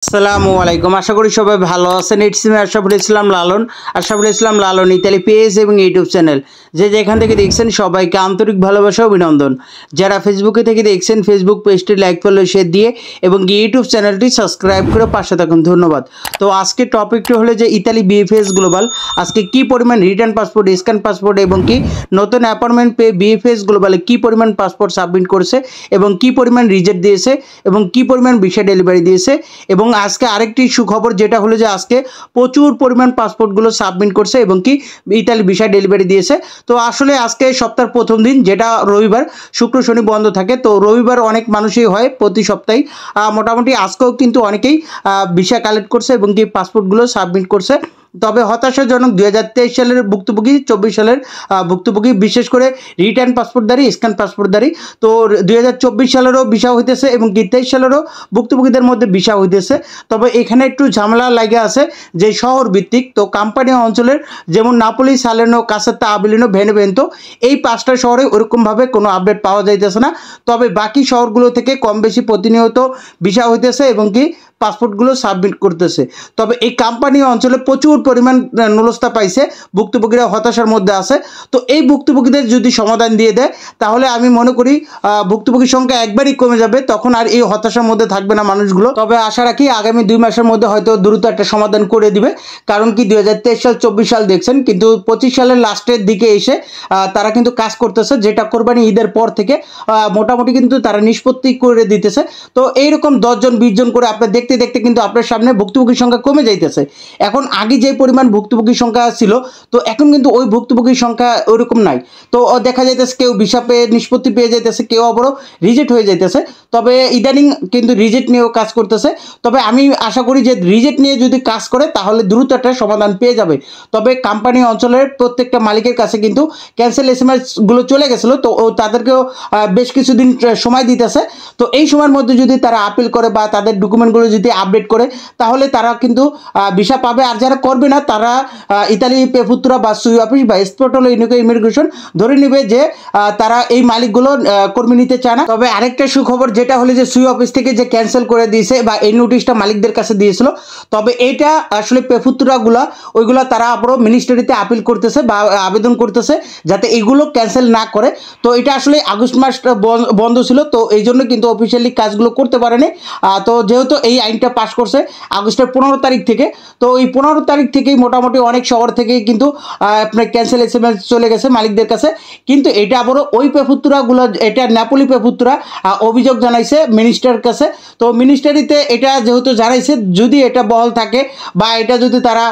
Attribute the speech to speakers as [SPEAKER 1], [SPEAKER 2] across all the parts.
[SPEAKER 1] আসসালামু আলাইকুম। আশা করি সবাই ভালো আছেন। It's me Ashraful Islam Lalon. Ashraful Islam Lalon Italy page এবং ইউটিউব চ্যানেল যে যেখান থেকে দেখছেন সবাইকে আন্তরিক ভালোবাসা অভিনন্দন। যারা ফেসবুকে থেকে দেখছেন ফেসবুক পেজটি লাইক ফলো শেয়ার দিয়ে এবং ইউটিউব চ্যানেলটি সাবস্ক্রাইব করে পাশে থাকুন, ধন্যবাদ। তো আজকে টপিকটি হলো যে ইতালি বিএফএস গ্লোবাল আজকে কি পরিমাণ রিটার্ন পাসপোর্ট, স্ক্যান পাসপোর্ট এবং কি নতুন অ্যাপয়েন্টমেন্ট পেয়ে বিএফএস গ্লোবালে কি পরিমাণ পাসপোর্ট সাবমিট করেছে এবং কি পরিমাণ রিজেক্ট দিয়েছে এবং কি পরিমাণ ভিসা ডেলিভারি দিয়েছে। এবং আজকে আরেকটি সুখবর যেটা হলো যে আজকে প্রচুর পরিমাণ পাসপোর্টগুলো সাবমিট করছে এবং কি ইতালি ভিসা ডেলিভারি দিয়েছে। তো আসলে আজকে সপ্তাহের প্রথম দিন যেটা রবিবার, শুক্র শনি বন্ধ থাকে, তো রবিবার অনেক মানুষই হয় প্রতি সপ্তাহে। মোটামুটি আজকেও কিন্তু অনেকেই ভিসা কালেক্ট করছে এবং কি পাসপোর্টগুলো সাবমিট করছে। তবে হতাশাজনক 2023 সালের ভুক্তভোগী, 24 সালের ভুক্তভোগী, বিশেষ করে রিটার্ন পাসপোর্টধারী, স্ক্যান পাসপোর্টধারী, তো 2024 সালেরও ভিসা হইতেছে এবং 23 সালেরও ভুক্তভোগীদের মধ্যে ভিসা হইতেছে। তবে এখানে একটু ঝামেলা লাগে আছে যে শহর ভিত্তিক, তো কাম্পানি অঞ্চলের যেমন নাপোলি, সালেনো, কাসেত্তা, আবিলিনো, ভেনেভেন্তো এই 5টা শহরে ওরকমভাবে কোনো আপডেট পাওয়া যাইতেছে না। তবে বাকি শহরগুলো থেকে কম বেশি প্রতিনিয়ত ভিসা হইতেছে এবং কি পাসপোর্টগুলো সাবমিট করতেছে। তবে এই কাম্পানি অঞ্চলে প্রচুর পরিমাণ নুলস্থা পাইছে, ভুক্তভোগীরা হতাশার মধ্যে আছে। তো এই ভুক্তভোগীদের যদি সমাধান দিয়ে দেয় তাহলে আমি মনে করি ভুক্তভোগীর সংখ্যা একবারই কমে যাবে, তখন আর এই হতাশার মধ্যে থাকবে না মানুষগুলো। তবে আশা রাখি আগামী 2 মাসের মধ্যে হয়তো দ্রুত একটা সমাধান করে দিবে। কারণ কি 2023 সাল 24 সাল দেখছেন, কিন্তু 25 সালের লাস্টের দিকে এসে তারা কিন্তু কাজ করতেছে, যেটা কোরবানি ঈদের পর থেকে মোটামুটি কিন্তু তারা নিষ্পত্তি করে দিতেছে। তো এইরকম 10 জন 20 জন করে আপনার দেখতে দেখতে কিন্তু আপনার সামনে ভুক্তভোগীর সংখ্যা কমে যাইতেছে। এখন আগে যে পরিমাণ ভুক্তভোগীর সংখ্যা ছিল, তো এখন কিন্তু ওই ভুক্তভোগীর সংখ্যা ওইরকম নাই। তো দেখা যাইতেছে কেউ ভিসা পেয়ে নিষ্পত্তি পেয়ে যাইতেছে, কেউ আবারও রিজেক্ট হয়ে যাইতেছে। তবে ইদানিং কিন্তু রিজেক্ট নিয়েও কাজ করতেছে। তবে আমি আশা করি যে রিজেক্ট নিয়ে যদি কাজ করে তাহলে দ্রুত একটা সমাধান পেয়ে যাবে। তবে কোম্পানি অঞ্চলের প্রত্যেকটা মালিকের কাছে কিন্তু ক্যান্সেল এসএমএসগুলো চলে গেছিলো, তো তাদেরকেও বেশ কিছুদিন সময় দিতেছে। তো এই সময়ের মধ্যে যদি তারা আপিল করে বা তাদের ডকুমেন্টগুলো যদি আপডেট করে তাহলে তারা কিন্তু ভিসা পাবে। আর যারা করবে না তারা ইতালি পেফুত্রা বা সুই অফিস বা স্পোর্টাল ইমিগ্রেশন ধরে নেবে যে তারা এই মালিকগুলো কর্মী নিতে চায় না। তবে আরেকটা সুখবর যেটা হলো যে সুই অফিস থেকে যে ক্যান্সেল করে দিয়েছে বা এই নোটিশটা মালিকদের কাছে দিয়েছিল, তবে এটা আসলে পেফুত্রাগুলা ওইগুলো তারা আবারও মিনিস্ট্রিতে আপিল করতেছে বা আবেদন করতেছে যাতে এগুলো ক্যান্সেল না করে। তো এটা আসলে আগস্ট মাসটা বন্ধ ছিল, তো এই জন্য কিন্তু অফিসিয়ালি কাজগুলো করতে পারেনি। তো যেহেতু এই আইনটা পাশ করছে আগস্টের 15 তারিখ থেকে, তো এই 15 তারিখ থেকেই মোটামুটি অনেক শহর থেকেই কিন্তু আপনার ক্যান্সেল এসএমএস চলে গেছে মালিকদের কাছে। কিন্তু এটা আবারও ওই পেফুত্রাগুলো, এটা নাপোলি পেফুত্রা অভিযোগ জানাইছে মিনিস্টারের কাছে। তো মিনিস্টারিতে এটা যেহেতু জানাইছে, যদি এটা বহাল থাকে বা এটা যদি তারা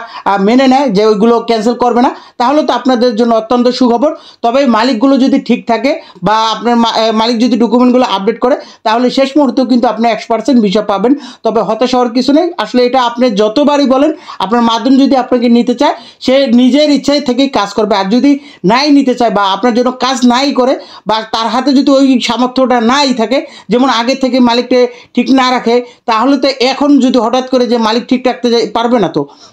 [SPEAKER 1] মেনে নেয় যে ওইগুলো ক্যান্সেল করবে না, তাহলে তো আপনাদের জন্য অত্যন্ত সুখবর। তবে মালিকগুলো যদি ঠিক থাকে বা আপনার মালিক যদি ডকুমেন্টগুলো আপডেট করে তাহলে শেষ মুহূর্তেও কিন্তু আপনি 100% ভিসা পাবেন। তবে হতাশ হওয়ার কিছু নেই, আসলে এটা আপনি যতবারই বলেন আপনার মাধ্যম যদি আপনাকে নিতে চায় সে নিজের ইচ্ছায় থেকেই কাজ করবে। আর যদি নাই নিতে চায় বা আপনার জন্য কাজ নাই করে বা তার হাতে যদি ওই সামর্থ্যটা নাই থাকে, যেমন আগে থেকে মালিককে ঠিক না রাখে, তাহলে তো এখন যদি হঠাৎ করে যে মালিক ঠিক রাখতে পারবে না।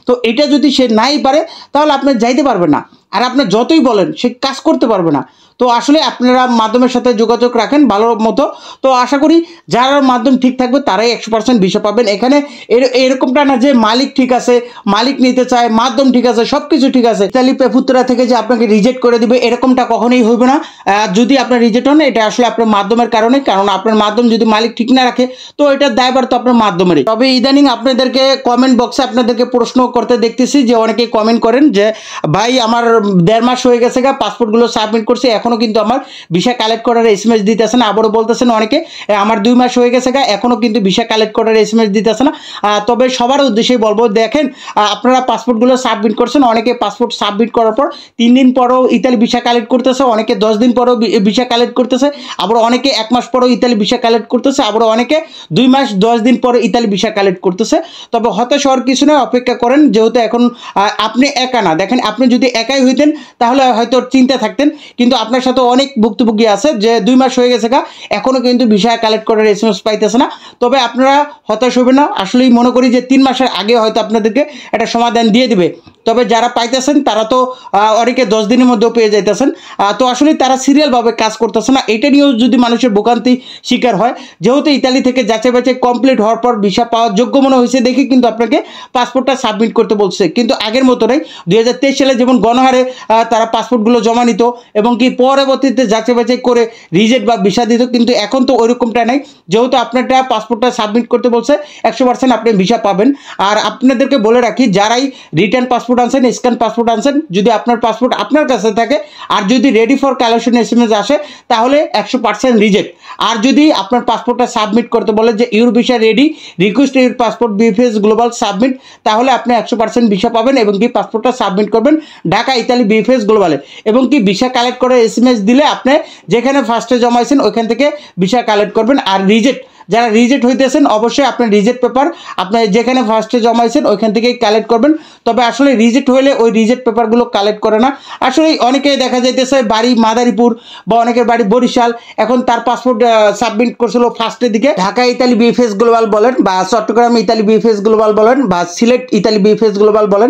[SPEAKER 1] তো এটা যদি সে নাই পারে তাহলে আপনি যাইতে পারবে না, আর আপনি যতই বলেন সে কাজ করতে পারবে না। তো আসলে আপনারা মাধ্যমের সাথে যোগাযোগ রাখেন ভালো মতো। তো আশা করি যার মাধ্যম ঠিক থাকবে তারাই 100% ভিসা পাবেন। এখানে এরকমটা না যে মালিক ঠিক আছে, মালিক নিতে চায়, মাধ্যম ঠিক আছে, সব কিছু ঠিক আছে, ইতালি পেফুত্রা থেকে যে আপনাকে রিজেক্ট করে দিবে এরকমটা কখনোই হবে না। যদি আপনার রিজেক্ট হন এটা আসলে আপনার মাধ্যমের কারণে, কারণ আপনার মাধ্যম যদি মালিক ঠিক না রাখে তো এটার দায়ভার তো আপনার মাধ্যমেরই। তবে ইদানিং আপনাদেরকে কমেন্ট বক্সে আপনাদেরকে প্রশ্ন করতে দেখতেছি যে অনেকেই কমেন্ট করেন যে ভাই আমার 1.5 মাস হয়ে গেছে গা, পাসপোর্টগুলো সাবমিট করছে, এখনও কিন্তু আমার ভিসা কালেক্ট করার এসএমএস দিতেছে না। আবারও বলতেছেন অনেকে আমার 2 মাস হয়ে গেছে গা, এখনও কিন্তু ভিসা কালেক্ট করার এসএমএস দিতেছে না। তবে সবার উদ্দেশ্যেই বলবো, দেখেন আপনারা পাসপোর্টগুলো সাবমিট করছেন, অনেকে পাসপোর্ট সাবমিট করার পর 3 দিন পরও ইতালি ভিসা কালেক্ট করতেছে, অনেকে 10 দিন পরও ভিসা কালেক্ট করতেছে, আবার অনেকে 1 মাস পরও ইতালি ভিসা কালেক্ট করতেছে, আবার অনেকে 2 মাস 10 দিন পরে ইতালি ভিসা কালেক্ট করতেছে। তবে হতাশ হওয়ার কিছু নয়, অপেক্ষা করেন, যেহেতু এখন আপনি একা না। দেখেন আপনি যদি একাই হইতেন তাহলে হয়তো চিন্তা থাকতেন, কিন্তু আপনার সাথে অনেক ভুক্তভোগী আছে যে 2 মাস হয়ে গেছে এখনও কিন্তু ভিসা কালেক্ট করার SMS পাইতেছে না। তবে আপনারা হতাশ হবেন না, আসলেই মনে করি যে 3 মাসের আগে হয়তো আপনাদেরকে একটা সমাধান দিয়ে দিবে। তবে যারা পাইতেছেন তারা তো অনেকে 10 দিনের মধ্যেও পেয়ে যাইতেছেন। তো আসলে তারা সিরিয়ালভাবে কাজ করতেছে না, এটা নিয়েও যদি মানুষের ভোগান্তি শিকার হয়। যেহেতু ইতালি থেকে যাচাই বাছাই কমপ্লিট হওয়ার পর ভিসা পাওয়ার যোগ্য মনে হয়েছে দেখে কিন্তু আপনাকে পাসপোর্টটা সাবমিট করতে বলছে, কিন্তু আগের মতো নেই। 2023 সালে যেমন গণহারে তারা পাসপোর্টগুলো জমা নিত এবং কি পরবর্তীতে যাচাই বাছাই করে রিজেক্ট বা ভিসা দিত, কিন্তু এখন তো ওইরকমটা নেই। যেহেতু আপনারটা পাসপোর্টটা সাবমিট করতে বলছে 100% আপনি ভিসা পাবেন। আর আপনাদেরকে বলে রাখি, যারাই রিটার্ন পাসপোর্ট আনছেন, স্ক্যান পাসপোর্ট আনছেন, যদি আপনার পাসপোর্ট আপনার কাছে থাকে আর যদি রেডি ফর কালেকশন SMS আসে তাহলে 100% রিজেক্ট। আর যদি আপনার পাসপোর্টটা সাবমিট করতে বলে যে your visa ready, request your passport BFS global submit, তাহলে আপনি 100% ভিসা পাবেন এবং কি পাসপোর্টটা সাবমিট করবেন ঢাকা ইতালি BFS গ্লোবালে। এবং কি ভিসা কালেক্ট করে SMS দিলে আপনি যেখানে ফার্স্টে জমাইছেন ওইখান থেকে ভিসা কালেক্ট করবেন। আর রিজেক্ট, যারা রিজেক্ট হইতেছেন অবশ্যই আপনার রিজেক্ট পেপার আপনি যেখানে ফার্স্টে জমাইছেন ওইখান থেকেই কালেক্ট করবেন। তবে আসলে রিজেক্ট হলে ওই রিজেক্ট পেপারগুলো কালেক্ট করে না। আসলে অনেকেই দেখা যাইতেছে বাড়ি মাদারীপুর বা অনেকের বাড়ি বরিশাল, এখন তার পাসপোর্ট সাবমিট করছিল ফার্স্টের দিকে ঢাকা ইতালি BFS গ্লোবাল বলেন বা চট্টগ্রাম ইতালি BFS গ্লোবাল বলেন বা সিলেট ইতালি BFS গ্লোবাল বলেন।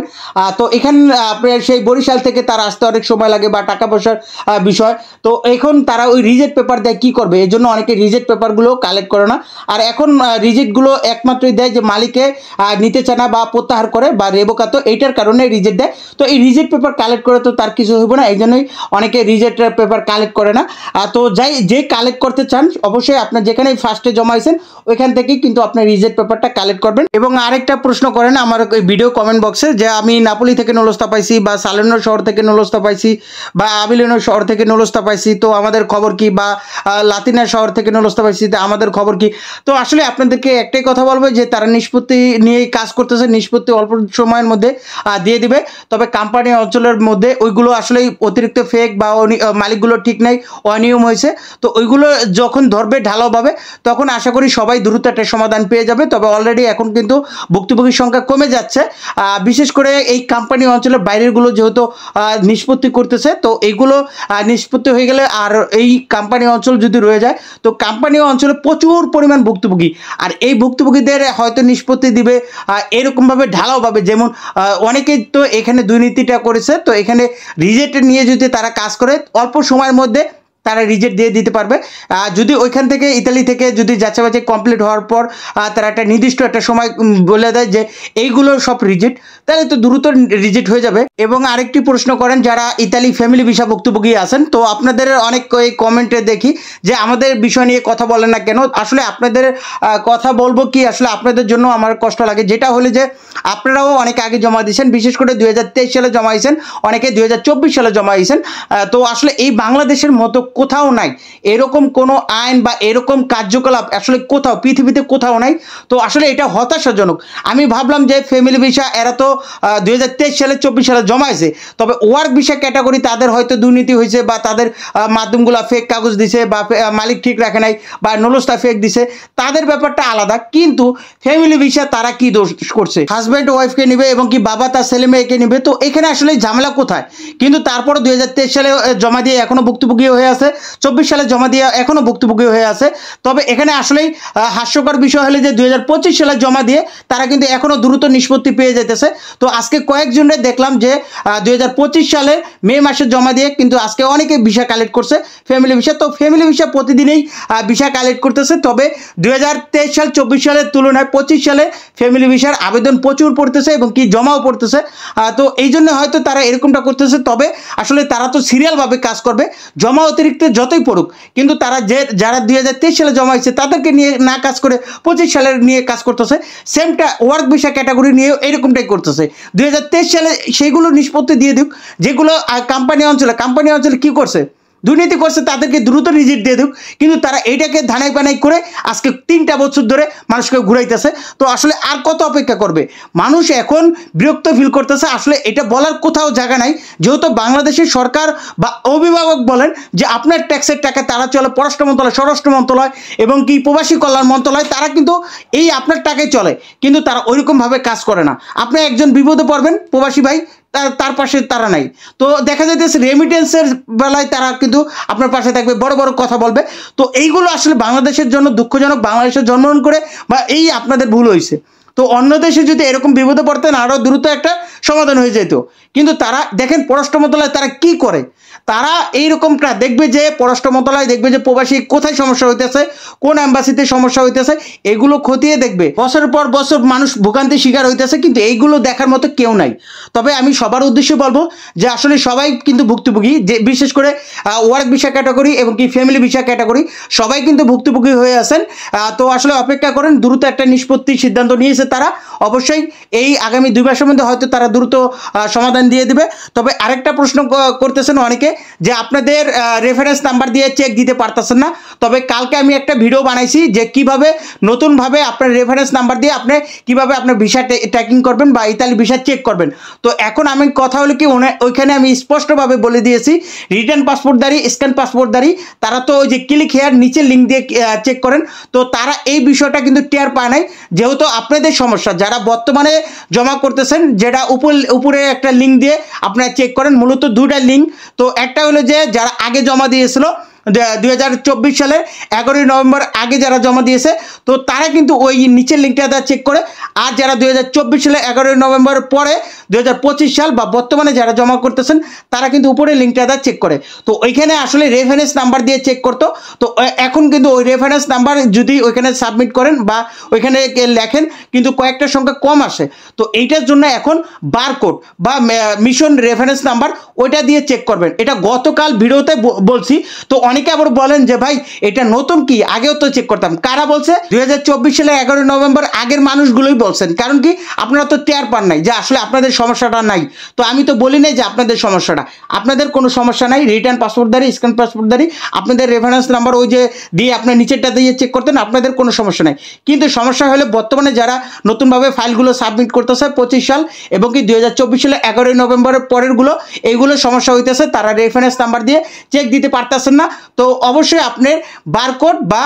[SPEAKER 1] তো এখানে আপনার সেই বরিশাল থেকে তার আসতে অনেক সময় লাগে বা টাকা পয়সার বিষয়। তো এখন তারা ওই রিজেক্ট পেপার দেয় কী করবে, এই জন্য অনেকে রিজেক্ট পেপারগুলো কালেক্ট করে না। আর এখন রিজেক্টগুলো একমাত্রই দেয় যে মালিকে নিতে চায় না বা প্রত্যাহার করে বা রেবোকাত, এইটার কারণে রিজেক্ট দেয়। তো এই রিজেক্ট পেপার কালেক্ট করে তো তার কিছু হইব না, এই জন্যই অনেকে রিজেক্ট পেপার কালেক্ট করে না। তো যে কালেক্ট করতে চান অবশ্যই আপনার যেখানে ফার্স্টে জমাইছেন ওইখান থেকেই কিন্তু আপনার রিজেক্ট পেপারটা কালেক্ট করবেন। এবং আরেকটা প্রশ্ন করেন আমার ভিডিও কমেন্ট বক্সে যে আমি নাপোলি থেকে নলস্তা পাইছি বা সালের্নো শহর থেকে নলস্তা পাইছি বা আবিলিনো শহর থেকে নলস্তা পাইছি, তো আমাদের খবর কি, বা লাতিনা শহর থেকে নলস্তা পাইছি, তো আমাদের খবর কি। তো আসলে আপনাদেরকে একটাই কথা বলবো যে তারা নিষ্পত্তি নিয়ে কাজ করতেছে, নিষ্পত্তি অল্প সময়ের মধ্যে দিয়ে দিবে। তবে কোম্পানি অঞ্চলের মধ্যে ওইগুলো আসলে অতিরিক্ত ফেক বা মালিকগুলো ঠিক নাই, অনিয়ম হয়েছে। তো ওইগুলো যখন ধরবে ঢালাওভাবে তখন আশা করি সবাই দ্রুত একটা সমাধান পেয়ে যাবে। তবে অলরেডি এখন কিন্তু ভুক্তভোগীর সংখ্যা কমে যাচ্ছে, বিশেষ করে এই কোম্পানি অঞ্চলের বাইরেরগুলো যেহেতু নিষ্পত্তি করতেছে। তো এইগুলো নিষ্পত্তি হয়ে গেলে আর এই কোম্পানি অঞ্চল যদি রয়ে যায় তো কোম্পানি অঞ্চলে প্রচুর পরিমাণ ভুক্তভোগী, আর এই ভুক্তভোগীদের হয়তো নিষ্পত্তি দিবে এরকমভাবে ঢালাওভাবে। যেমন অনেকেই তো এখানে দুর্নীতিটা করেছে, তো এখানে রিজেক্ট নিয়ে যদি তারা কাজ করে অল্প সময়ের মধ্যে তারা রিজেক্ট দিয়ে দিতে পারবে। যদি ওইখান থেকে ইতালি থেকে যদি যাচাই বাছাই কমপ্লিট হওয়ার পর তারা একটা নির্দিষ্ট একটা সময় বলে দেয় যে এইগুলো সব রিজেক্ট, তাহলে তো দ্রুত রিজেক্ট হয়ে যাবে। এবং আরেকটি প্রশ্ন করেন যারা ইতালি ফ্যামিলি ভিসা ভুক্তভোগী আছেন, তো আপনাদের অনেক এই কমেন্টে দেখি যে আমাদের বিষয় নিয়ে কথা বলেন না কেন। আসলে আপনাদের কথা বলবো কি, আসলে আপনাদের জন্য আমার কষ্ট লাগে, যেটা হলে যে আপনারাও অনেক আগে জমা দিয়েছেন, বিশেষ করে 2023 সালে জমা দিয়েছেন, অনেকে 2024 সালে জমা দিয়েছেন। তো আসলে এই বাংলাদেশের মতো কোথাও নাই এরকম কোনো আইন বা এরকম কার্যকলাপ, আসলে কোথাও পৃথিবীতে কোথাও নাই। তো আসলে এটা হতাশাজনক। আমি ভাবলাম যে ফ্যামিলি ভিসা এরা তো 2023 সালে 24 সালে জমাইছে, তবে ওয়ার্ক ভিসা ক্যাটাগরি তাদের হয়তো দুর্নীতি হয়েছে বা তাদের মাধ্যমগুলো ফেক কাগজ দিছে বা মালিক ঠিক রাখে নাই বা নলস্তা ফেক দিছে, তাদের ব্যাপারটা আলাদা। কিন্তু ফ্যামিলি ভিসা তারা কি দোষ করছে, হাজব্যান্ড ওয়াইফকে নিবে এবং কি বাবা তার ছেলে মেয়েকে নিবে, তো এখানে আসলে ঝামেলা কোথায়? কিন্তু তারপরে 2023 সালে জমা দিয়ে এখনো ভুক্তভোগী হয়ে আছে, 24 সালে জমা দিয়ে এখনো ভুক্তভোগী হয়ে আছে। তবে এখানে আসলেই হাস্যকর বিষয় হলে যে 2025 সালে জমা দিয়ে তারা কিন্তু এখনো দ্রুত নিষ্পত্তি পেয়ে যেতেছে। তো আজকে কয়েকজনের দেখলাম যে 2025 সালে মে মাসে জমা দিয়ে কিন্তু আজকে অনেকে ভিসা কালেক্ট করছে ফ্যামিলি ভিসা। তো ফ্যামিলি ভিসা প্রতিদিনই ভিসা কালেক্ট করতেছে। তবে 2023 সাল 24 সালের তুলনায় 25 সালে ফ্যামিলি ভিসার আবেদন প্রচুর পড়তেছে এবং কি জমাও পড়তেছে। তো এই জন্য হয়তো তারা এরকমটা করতেছে। তবে আসলে তারা তো সিরিয়ালভাবে কাজ করবে, জমা অতিরিক্ত যতই পড়ুক, কিন্তু তারা যারা 2023 সালে জমা হয়েছে তাদেরকে নিয়ে না কাজ করে 25 সালের নিয়ে কাজ করতেছে। সেমটা ওয়ার্ক ভিসা ক্যাটাগরি নিয়েও এরকমটাই করতেছে। 2023 সালে সেইগুলো নিষ্পত্তি দিয়ে দিক, যেগুলো কোম্পানি অঞ্চলে কী করছে, দুর্নীতি করছে, তাদেরকে দ্রুত রিজেক্ট দিয়ে দিক। কিন্তু তারা এইটাকে ধানাই পানাই করে আজকে 3টা বছর ধরে মানুষকে ঘুরাইতেছে। তো আসলে আর কত অপেক্ষা করবে মানুষ? এখন বিরক্ত ফিল করতেছে। আসলে এটা বলার কোথাও জায়গা নাই, যেহেতু বাংলাদেশের সরকার বা অভিভাবক বলেন যে আপনার ট্যাক্সের টাকা তারা চলে পররাষ্ট্র মন্ত্রণালয়, স্বরাষ্ট্র মন্ত্রণালয় এবং কি প্রবাসী কল্যাণ মন্ত্রণালয়, তারা কিন্তু এই আপনার টাকায় চলে, কিন্তু তারা ওইরকমভাবে কাজ করে না। আপনি একজন বিপদে পড়বেন প্রবাসী ভাই, তার পাশে তারা নাই। তো দেখা যাইতেছে রেমিটেন্সের বেলায় তারা কিন্তু আপনার পাশে থাকবে, বড় বড় কথা বলবে। তো এইগুলো আসলে বাংলাদেশের জন্য দুঃখজনক। বাংলাদেশে জন্মগ্রহণ করে বা এই আপনাদের ভুল হয়েছে। তো অন্য দেশে যদি এরকম বিপদে পড়তেন আরও দ্রুত একটা সমাধান হয়ে যেত। কিন্তু তারা দেখেন পররাষ্ট্র মন্ত্রণালয় তারা কি করে, তারা এইরকমটা দেখবে যে পররাষ্ট্র মন্ত্রণালয় দেখবে যে প্রবাসী কোথায় সমস্যা হইতেছে, কোন অ্যাম্বাসিতে সমস্যা হইতেছে, এগুলো খতিয়ে দেখবে। বছরের পর বছর মানুষ ভোগান্তির শিকার হইতেছে, কিন্তু এইগুলো দেখার মতো কেউ নাই। তবে আমি সবার উদ্দেশ্যে বলবো যে আসলে সবাই কিন্তু ভুক্তভোগী, যে বিশেষ করে ওয়ার্ক ভিসা ক্যাটাগরি এবং কি ফ্যামিলি ভিসা ক্যাটাগরি সবাই কিন্তু ভুক্তভোগী হয়ে আছেন। তো আসলে অপেক্ষা করেন, দ্রুত একটা নিষ্পত্তির সিদ্ধান্ত নিয়েছে তারা। অবশ্যই এই আগামী 2 মাসের মধ্যে হয়তো তারা দ্রুত সমাধান দিয়ে দেবে। তবে আরেকটা প্রশ্ন করতেছেন অনেকে যে আপনাদের রেফারেন্স নাম্বার দিয়ে চেক দিতে পারতেছেন না। তবে কালকে আমি একটা ভিডিও বানাইছি যে কিভাবে নতুনভাবে আপনার রেফারেন্স নাম্বার দিয়ে আপনি কিভাবে আপনার ভিসা ট্র্যাকিং করবেন বা ইতালি ভিসা চেক করবেন। তো এখন আমি কথা হলো কি, ওইখানে আমি স্পষ্টভাবে বলে দিয়েছি রিটার্ন পাসপোর্টধারী, স্ক্যান পাসপোর্টধারী তারা তো ওই যে ক্লিক হেয়ার নিচের লিঙ্ক দিয়ে চেক করেন। তো তারা এই বিষয়টা কিন্তু টের পায় নাই, যেহেতু আপনাদের সমস্যা যারা বর্তমানে জমা করতেছেন, যেটা উপরে একটা লিঙ্ক দিয়ে আপনারা চেক করেন। মূলত দুটা লিঙ্ক, তো একটা হলো যে যারা আগে জমা দিয়েছিল 2024 সালের 11 নভেম্বর আগে যারা জমা দিয়েছে, তো তারা কিন্তু ওই নিচের লিঙ্কটা চেক করে। আর যারা 2024 সালে 11 নভেম্বর পরে 2025 সাল বা বর্তমানে যারা জমা করতেছেন তারা কিন্তু উপরে লিঙ্কটা চেক করে। তো ওইখানে আসলে রেফারেন্স নাম্বার দিয়ে চেক করতো। তো এখন কিন্তু ওই রেফারেন্স নাম্বার যদি ওইখানে সাবমিট করেন বা ওইখানে লেখেন কিন্তু কয়েকটা সংখ্যা কম আসে। তো এইটার জন্য এখন বারকোড বা মিশন রেফারেন্স নাম্বার ওইটা দিয়ে চেক করবেন। এটা গতকাল ভিডিওতে বলছি। তো অনেকে আবার বলেন যে ভাই এটা নতুন কি, আগেও তো চেক করতাম। কারা বলছে? 2024 সালে 11 নভেম্বর আগের মানুষগুলোই বলছেন। কারণ কি, আপনারা তো টের পান নাই যে আসলে আপনাদের সমস্যাটা নাই। তো আমি তো বলি নাই যে আপনাদের সমস্যাটা, আপনাদের কোনো সমস্যা নাই। রিটার্ন পাসপোর্টধারী, স্ক্যান পাসপোর্টধারী আপনাদের রেফারেন্স নাম্বার ওই যে দিয়ে আপনার নিচেরটা দিয়ে চেক করতেন, আপনাদের কোনো সমস্যা নাই। কিন্তু সমস্যা হলে বর্তমানে যারা নতুনভাবে ফাইলগুলো সাবমিট করতেছে 25 সাল এবং কি 2024 সালে 11 নভেম্বরের পরেরগুলো, এইগুলো সমস্যা হইতেছে, তারা রেফারেন্স নাম্বার দিয়ে চেক দিতে পারতেছেন না। তো অবশ্যই আপনার বারকোড বা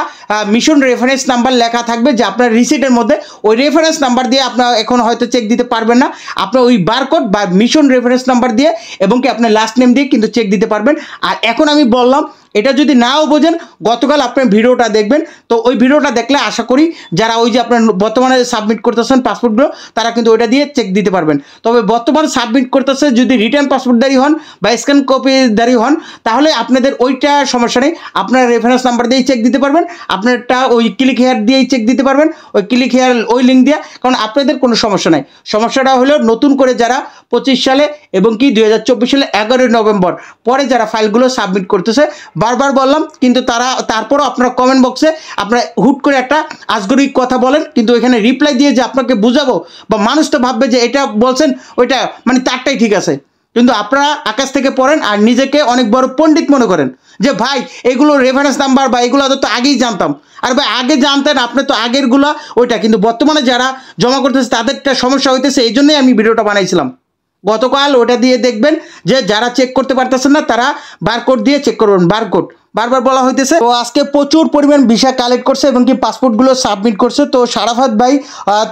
[SPEAKER 1] মিশন রেফারেন্স নাম্বার লেখা থাকবে যে আপনার রিসিটের মধ্যে, ওই রেফারেন্স নাম্বার দিয়ে আপনার এখন হয়তো চেক দিতে পারবেন না। আপনার ওই বারকোড বা মিশন রেফারেন্স নাম্বার দিয়ে এবং কি আপনার লাস্ট নেম দিয়ে কিন্তু চেক দিতে পারবেন। আর এখন আমি বললাম, এটা যদি নাও বোঝেন গতকাল আপনার ভিডিওটা দেখবেন। তো ওই ভিডিওটা দেখলে আশা করি যারা ওই যে আপনার বর্তমানে সাবমিট করতেছেন পাসপোর্টগুলো তারা কিন্তু ওইটা দিয়ে চেক দিতে পারবেন। তবে বর্তমানে সাবমিট করতেছে যদি রিটার্ন পাসপোর্টধারী হন বা স্ক্যান কপিধারী হন, তাহলে আপনাদের ওইটা সমস্যা নেই। আপনার রেফারেন্স নাম্বার দিয়েই চেক দিতে পারবেন, আপনারটা ওই ক্লিক হেয়ার দিয়েই চেক দিতে পারবেন, ওই ক্লিক হেয়ার ওই লিঙ্ক দিয়ে, কারণ আপনাদের কোনো সমস্যা নাই। সমস্যাটা হলো নতুন করে যারা 25 সালে এবং কি 2024 সালে 11 নভেম্বর পরে যারা ফাইলগুলো সাবমিট করতেছে। বারবার বললাম, কিন্তু তারপরও আপনার কমেন্ট বক্সে আপনারা হুট করে একটা আজগরিক কথা বলেন, কিন্তু এখানে রিপ্লাই দিয়ে যে আপনাকে বুঝাবো বা মানুষ তো ভাববে যে এটা বলছেন ওইটা মানে তারটাই ঠিক আছে। কিন্তু আপনারা আকাশ থেকে পড়েন আর নিজেকে অনেক বড় পণ্ডিত মনে করেন যে ভাই এগুলো রেফারেন্স নাম্বার বা এগুলো তো আগেই জানতাম। আর ভাই আগে জানতেন আপনি তো আগেরগুলো ওইটা, কিন্তু বর্তমানে যারা জমা করতেছে তাদেরটা সমস্যা হইতেছে, এই জন্যই আমি ভিডিওটা বানাইছিলাম। গতকাল ওটা দিয়ে দেখবেন যে যারা চেক করতে পারতেছেন না তারা বারকোড দিয়ে চেক করবেন। বারকোড বারবার বলা হইতেছে। তো আজকে প্রচুর পরিমাণ ভিসা কালেক্ট করছে এবং কি পাসপোর্টগুলো সাবমিট করছে। তো সারাফাত ভাই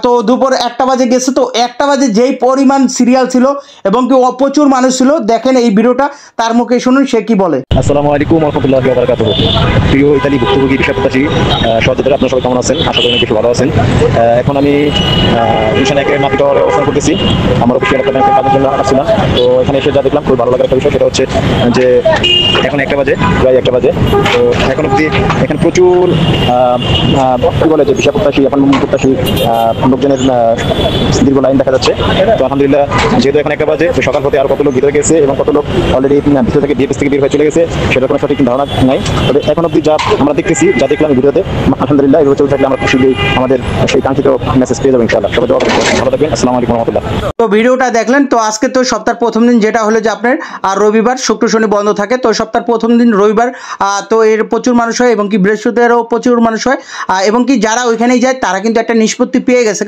[SPEAKER 1] তো দুপুর 1টা বাজে গেছে। তো 1টা বাজে যেই পরিমাণ সিরিয়াল ছিল এবং কি প্রচুর মানুষ ছিল, দেখেন এই ভিডিওটা, তার মুখে শুনুন সে কি বলে।
[SPEAKER 2] আসসালামু আলাইকুম ওয়া রাহমাতুল্লাহি ওয়া বারাকাতুহু। প্রিয় ইতালি ভুক্তভোগী ভিসা প্রত্যাশী সহযোদ্ধারা, আপনারা সবাই কেমন আছেন? আশা করি বেশি ভালো আছেন। এখন আমি মিশন একের নাপিতর অবস্থান করতেছি। আমার অফিসিয়াল একটা ব্যাংকের কাজের জন্য আসছিলাম। তো এখানে এসে যা দেখলাম খুব ভালো লাগার একটা বিষয়, সেটা হচ্ছে যে এখন 1টা বাজে, প্রায় 1টা বাজে। তো এখন অব্দি এখানে প্রচুর কি বলে যে ভিসা প্রত্যাশী, এখন প্রত্যাশী লোকজনের দীর্ঘ লাইন দেখা যাচ্ছে। তো আলহামদুলিল্লাহ, যেহেতু এখন 1টা বাজে, তো সকাল হতে আরো কত লোক ভিতরে গেছে এবং কত লোক অলরেডি ভিতর থেকে ডিএফএস থেকে বের হয়ে চলে গেছে সেটা কোনো সঠিক ধারণা নাই। তবে এখন অব্দি যা আমরা দেখতেছি, যা দেখলাম ভিডিওতে, আলহামদুলিল্লাহ এগুলো চলতে থাকলে আমরা খুশি আমাদের সেই কাঙ্ক্ষিত মেসেজ পেয়ে যাবো ইনশাআল্লাহ। সবাই দোয়া করবেন, ভালো থাকবেন। আসসালামু আলাইকুম ওয়া রাহমাতুল্লাহ।
[SPEAKER 1] তো ভিডিওটা দেখলেন। তো আজকে তো সপ্তাহের প্রথম দিন, যেটা হলো যে আপনার আর রবিবার, শুক্র শনি বন্ধ থাকে। তো সপ্তাহের প্রথম দিন রবিবার তো এর প্রচুর মানুষ হয় এবং কি বৃহস্পতিবারও প্রচুর মানুষ হয় এবং কি যারা ওইখানেই যায় তারা কিন্তু একটা নিষ্পত্তি পেয়ে গেছে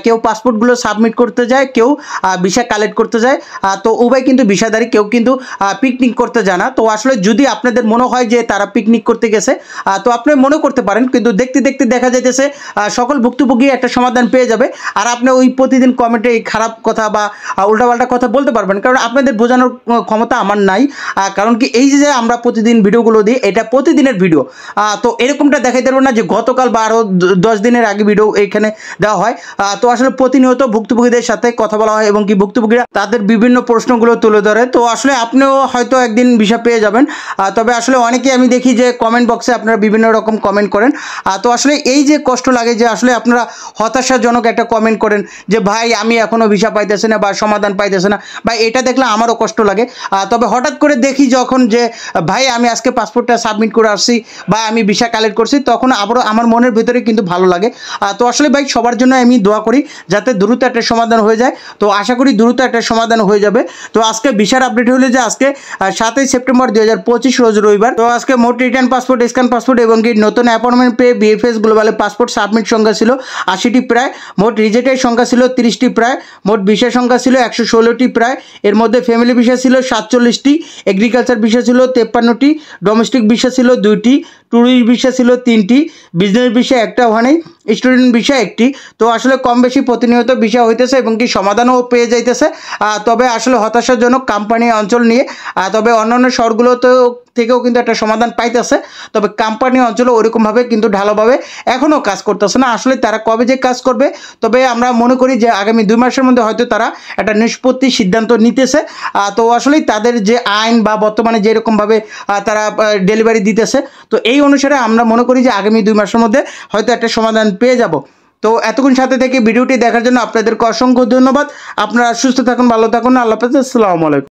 [SPEAKER 1] কেউ পাসপোর্টগুলো সাবমিট করতে যায়, কেউ ভিসা কালেক্ট করতে যায়। তো উভয় কিন্তু ভিসাধারী, কেউ কিন্তু পিকনিক করতে যায় না। তো আসলে যদি আপনাদের মনে হয় যে তারা পিকনিক করতে গেছে তো আপনি মনে করতে পারেন, কিন্তু দেখতে দেখতে দেখা যাইতেছে সকল ভুক্তভোগী একটা সমাধান পেয়ে যাবে। আর আপনি ওই প্রতিদিন কমেন্টে এই খারাপ কথা বা উল্টাপাল্টা কথা বলতে পারবেন, কারণ আপনাদের বোঝানোর ক্ষমতা আমার নাই। কারণ কি এই যে আমরা প্রতিদিন ভিডিওগুলো দিই, এটা প্রতিদিনের ভিডিও, তো এরকমটা দেখাইতে পারবো না যে গতকাল বা আরও 10 দিনের আগে ভিডিও এখানে দেওয়া হয়। তো আসলে প্রতিনিয়ত ভুক্তভোগীদের সাথে কথা বলা হয় এবং কি ভুক্তভোগীরা তাদের বিভিন্ন প্রশ্নগুলো তুলে ধরে। তো আসলে আপনিও হয়তো একদিন ভিসা পেয়ে যাবেন। তবে আসলে অনেকেই আমি দেখি যে কমেন্ট বক্সে আপনারা বিভিন্ন রকম কমেন্ট করেন। তো আসলে এই যে কষ্ট লাগে যে আসলে আপনারা হতাশাজনক একটা কমেন্ট করেন যে ভাই আমি এখনও ভিসা পাইতেছি না বা সমাধান পাইতেছে না, বা এটা দেখলে আমারও কষ্ট লাগে। তবে হঠাৎ করে দেখি যখন যে ভাই আমি আজকে পাসপোর্টটা সাবমিট করে আসছি বা আমি ভিসা কালেক্ট করছি, তখন আবারও আমার মনের ভিতরে কিন্তু ভালো লাগে। তো আসলে ভাই সবার জন্য আমি দোয়া করি যাতে দ্রুত একটা সমাধান হয়ে যায়। তো আশা করি দ্রুত একটা সমাধান হয়ে যাবে। তো আজকে ভিসার আপডেট হলো যে আজকে 7ই সেপ্টেম্বর 2025 রোজ রবিবার। তো আজকে মোট রিটার্ন পাসপোর্ট, স্ক্যান পাসপোর্ট এবং কি নতুন অ্যাপয়েন্টমেন্ট পেয়ে বিএফএস গ্লোবালে পাসপোর্ট সাবমিট সংখ্যা ছিল 80টি প্রায়, মোট রিজেক্টের সংখ্যা ছিল 30টি প্রায়, মোট ভিসা সংখ্যা ছিল 116টি প্রায়। এর মধ্যে ফ্যামিলি ভিসা ছিল 47টি, এগ্রিকালচার ভিসা ছিল 53টি, ডোমেস্টিক ভিসা ছিল 2টি, ট্যুরিস্ট ভিসা ছিল 3টি, বিজনেস ভিসা একটা ওখানেই, স্টুডেন্ট ভিসা একটি। তো আসলে কম বেশি প্রতিনিয়ত ভিসা হইতেছে এবং কি সমাধানও পেয়ে যাইতেছে। তবে আসলে হতাশাজনক কোম্পানি অঞ্চল নিয়ে, তবে অন্যান্য শহরগুলোতেও থেকেও কিন্তু একটা সমাধান পাইতেছে। তবে কোম্পানি অঞ্চলে ওইরকমভাবে কিন্তু ঢালাভাবে এখনও কাজ করতেছে না। আসলে তারা কবে যে কাজ করবে, তবে আমরা মনে করি যে আগামী 2 মাসের মধ্যে হয়তো তারা একটা নিষ্পত্তি সিদ্ধান্ত নিতেছে। তো আসলেই তাদের যে আইন বা বর্তমানে যেরকমভাবে তারা ডেলিভারি দিতেছে, তো এই অনুসারে আমরা মনে করি যে আগামী 2 মাসের মধ্যে হয়তো একটা সমাধান পেয়ে যাব। তো এতক্ষণ সাথে থেকে ভিডিওটি দেখার জন্য আপনাদেরকে অসংখ্য ধন্যবাদ। আপনারা সুস্থ থাকুন, ভালো থাকুন, আল্লাহ হাফেজ, আসসালামু আলাইকুম।